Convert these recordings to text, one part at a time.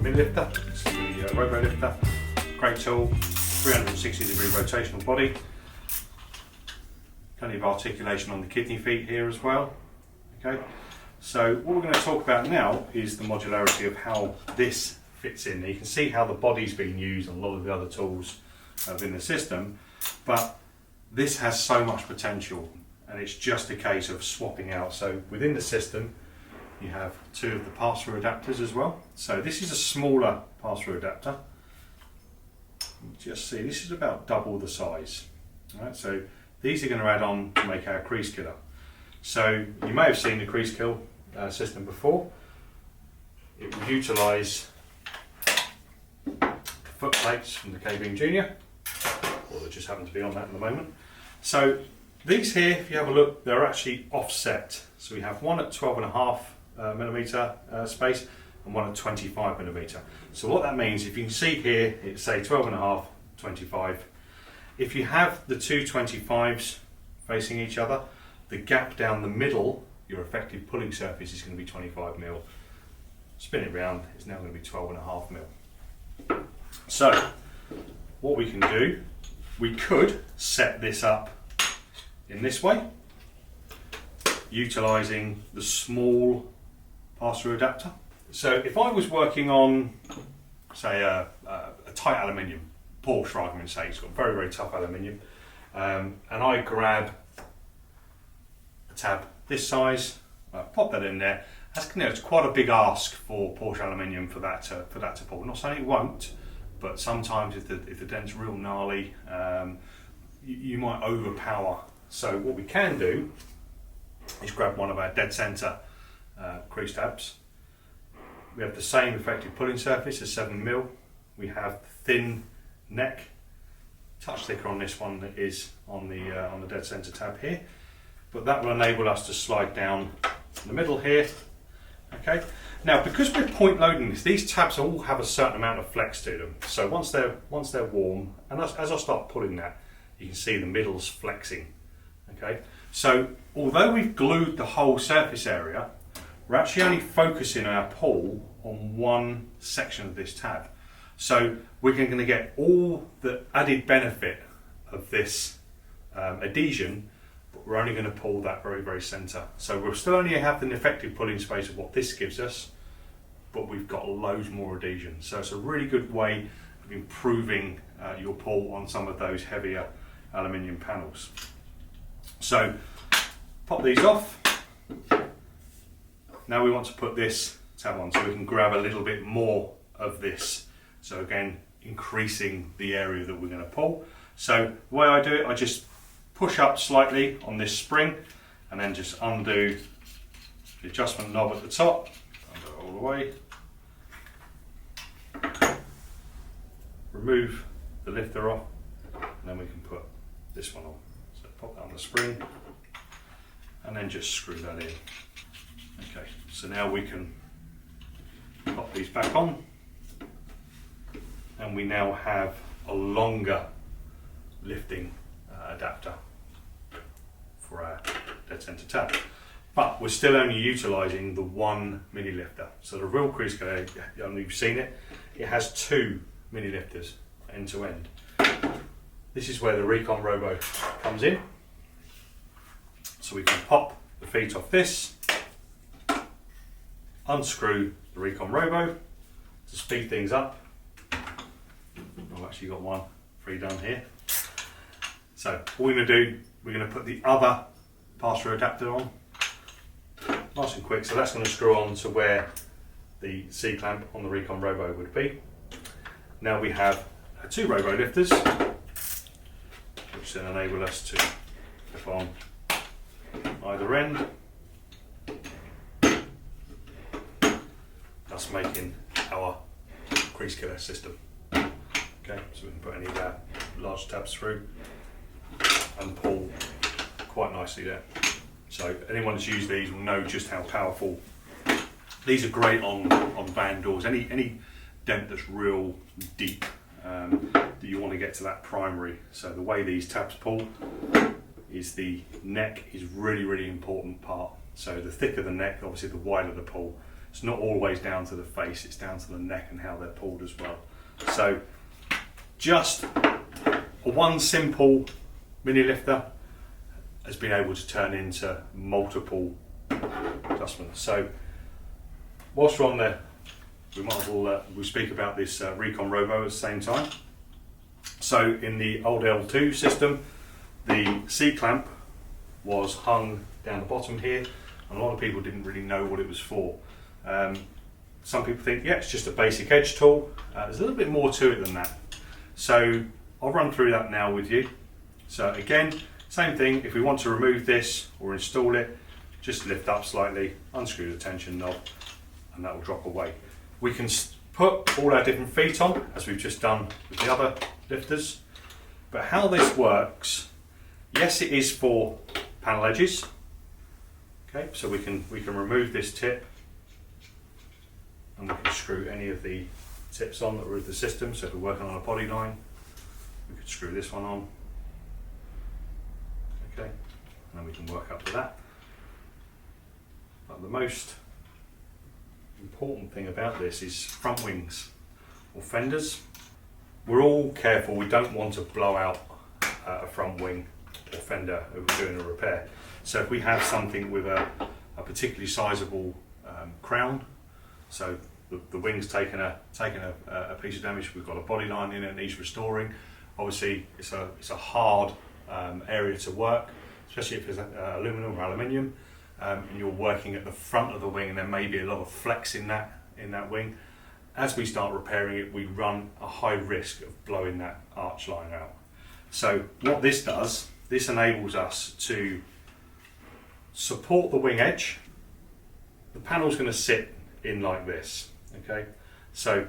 Mini Lifter. It's the Robo Lifter. Great tool, 360-degree rotational body. Plenty of articulation on the kidney feet here as well. Okay, so what we're going to talk about now is the modularity of how this fits in. Now you can see how the body's being used on a lot of the other tools within the system, but this has so much potential, and it's just a case of swapping out. So within the system you have two of the pass-through adapters as well. So this is a smaller pass-through adapter. Just see, this is about double the size. All right, so these are going to add on to make our Crease Killer. So you may have seen the Crease Kill system before. It will utilise foot plates from the K-Beam Junior, or they just happen to be on that at the moment. So these here, if you have a look, they're actually offset. So we have one at 12.5 millimetre space and one at 25 millimetre. So what that means, if you can see here, it's say 12.5, 25. If you have the two 25s facing each other, the gap down the middle, your effective pulling surface, is going to be 25 mil. Spin it round, it's now going to be 12.5 mil. So what we can do, we could set this up in this way, utilising the small pass-through adapter. So if I was working on, say, a tight aluminium, Porsche for argument's sake, it's got very, very tough aluminium, and I grab a tab this size, pop that in there. That's, you know, it's quite a big ask for Porsche aluminium for that to pull. Not saying it won't, but sometimes if the dent's real gnarly, you might overpower. So what we can do is grab one of our dead centre crease tabs. We have the same effective pulling surface as 7 mil. We have thin neck, touch thicker on this one that is on the dead centre tab here, but that will enable us to slide down the middle here. Okay. Now, because we're point loading this, these tabs all have a certain amount of flex to them. So once they're warm, and as I start pulling that, you can see the middle's flexing. Okay. So although we've glued the whole surface area, we're actually only focusing our pull on one section of this tab. So we're going to get all the added benefit of this adhesion, but we're only going to pull that very, very centre. So we'll still only have an effective pulling space of what this gives us, but we've got loads more adhesion. So it's a really good way of improving your pull on some of those heavier aluminium panels. So pop these off. Now we want to put this tab on so we can grab a little bit more of this. So again, increasing the area that we're going to pull. So the way I do it, I just push up slightly on this spring and then just undo the adjustment knob at the top, undo it all the way. Remove the lifter off, and then we can put this one on. So pop that on the spring and then just screw that in. Okay, so now we can pop these back on, and we now have a longer lifting adapter for our dead centre tab. But we're still only utilising the one mini lifter. So the real Crease Kill, you've seen it, it has two mini lifters end to end. This is where the Recon Robo comes in. So we can pop the feet off this, unscrew the Recon Robo to speed things up. I've actually got one pre-done here. So all we're going to do, we're going to put the other pass-through adapter on, nice and quick. So that's going to screw on to where the C-clamp on the Recon Robo would be. Now we have our two Robo lifters, which then enable us to clip on either end, thus making our Crease Killer system. Okay, so we can put any of our large tabs through and pull quite nicely there. So anyone that's used these will know just how powerful. These are great on van doors. Any dent that's real deep, that you want to get to that primary. So the way these tabs pull is the neck is really, really important part. So the thicker the neck, obviously the wider the pull. It's not always down to the face, it's down to the neck and how they're pulled as well. So just one simple mini lifter has been able to turn into multiple adjustments. So whilst we're on there, we might as well we'll speak about this Recon Robo at the same time. So in the old L2 system, the C-clamp was hung down the bottom here, and a lot of people didn't really know what it was for. Some people think, yeah, it's just a basic edge tool. There's a little bit more to it than that. So I'll run through that now with you. So again, same thing, if we want to remove this or install it, just lift up slightly, unscrew the tension knob, and that will drop away. We can put all our different feet on, as we've just done with the other lifters. But how this works, yes, it is for panel edges. Okay, so we can remove this tip, and we can screw any of the tips on that are with the system. So if we're working on a body line, we could screw this one on. Okay, and then we can work up to that. But the most important thing about this is front wings or fenders. We're all careful, we don't want to blow out a front wing or fender if we're doing a repair. So if we have something with a particularly sizable crown, so the wing's taken a piece of damage, we've got a body line in it that needs restoring. Obviously it's a hard area to work, especially if it's aluminum or aluminium, and you're working at the front of the wing, and there may be a lot of flex in that wing. As we start repairing it, we run a high risk of blowing that arch line out. So what this does, this enables us to support the wing edge. The panel's going to sit in like this, okay? So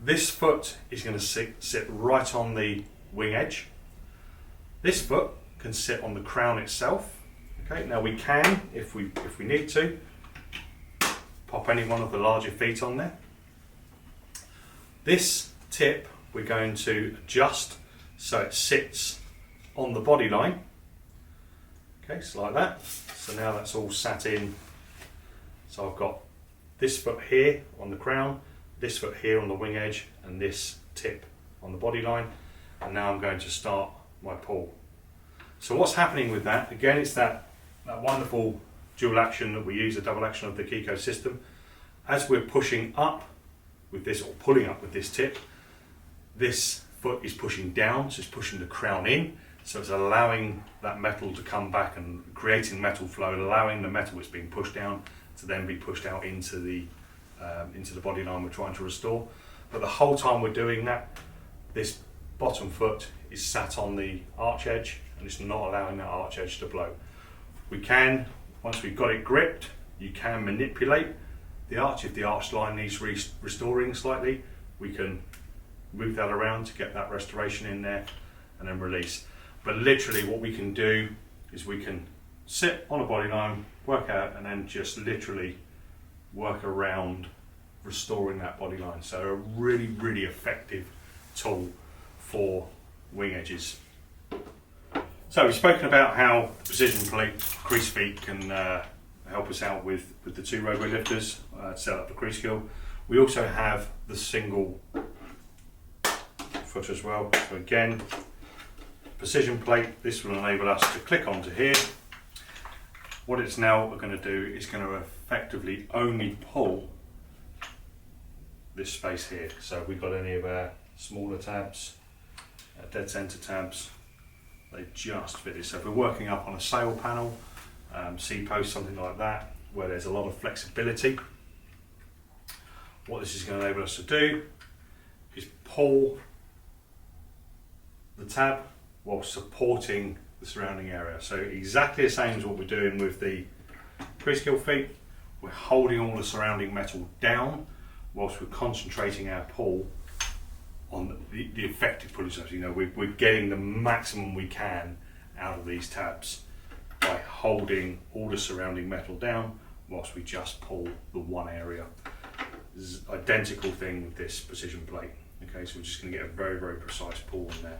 this foot is going to sit right on the wing edge. This foot can sit on the crown itself. Okay, now we can, if we need to, pop any one of the larger feet on there. This tip we're going to adjust so it sits on the body line. Okay, so like that. So now that's all sat in. So I've got this foot here on the crown, this foot here on the wing edge, and this tip on the body line. And now I'm going to start my pull. So what's happening with that? Again, it's that wonderful dual action that we use, the double action of the Keco system. As we're pushing up with this, or pulling up with this tip, this foot is pushing down, so it's pushing the crown in, so it's allowing that metal to come back and creating metal flow, allowing the metal that's being pushed down to then be pushed out into the body line we're trying to restore. But the whole time we're doing that, this bottom foot is sat on the arch edge, and it's not allowing that arch edge to blow. We can, once we've got it gripped, you can manipulate the arch. If the arch line needs restoring slightly, we can move that around to get that restoration in there and then release. But literally what we can do is we can sit on a body line, work out, and then just literally work around restoring that body line. So a really, really effective tool for wing edges. So we've spoken about how precision plate crease feet can help us out with the two Robo lifters to set up the Crease Kill. We also have the single foot as well. So again, precision plate, this will enable us to click onto here. What it's now going to do is going to effectively only pull this space here. So if we've got any of our smaller tabs, dead center tabs, they just fit it. So if we're working up on a sail panel, C-post, something like that, where there's a lot of flexibility, what this is going to enable us to do is pull the tab while supporting the surrounding area. So exactly the same as what we're doing with the Crease Kill feet, we're holding all the surrounding metal down whilst we're concentrating our pull on the effective pull. You know, we're getting the maximum we can out of these tabs by holding all the surrounding metal down whilst we just pull the one area. This is identical thing with this precision plate. Okay, so we're just going to get a very, very precise pull in there.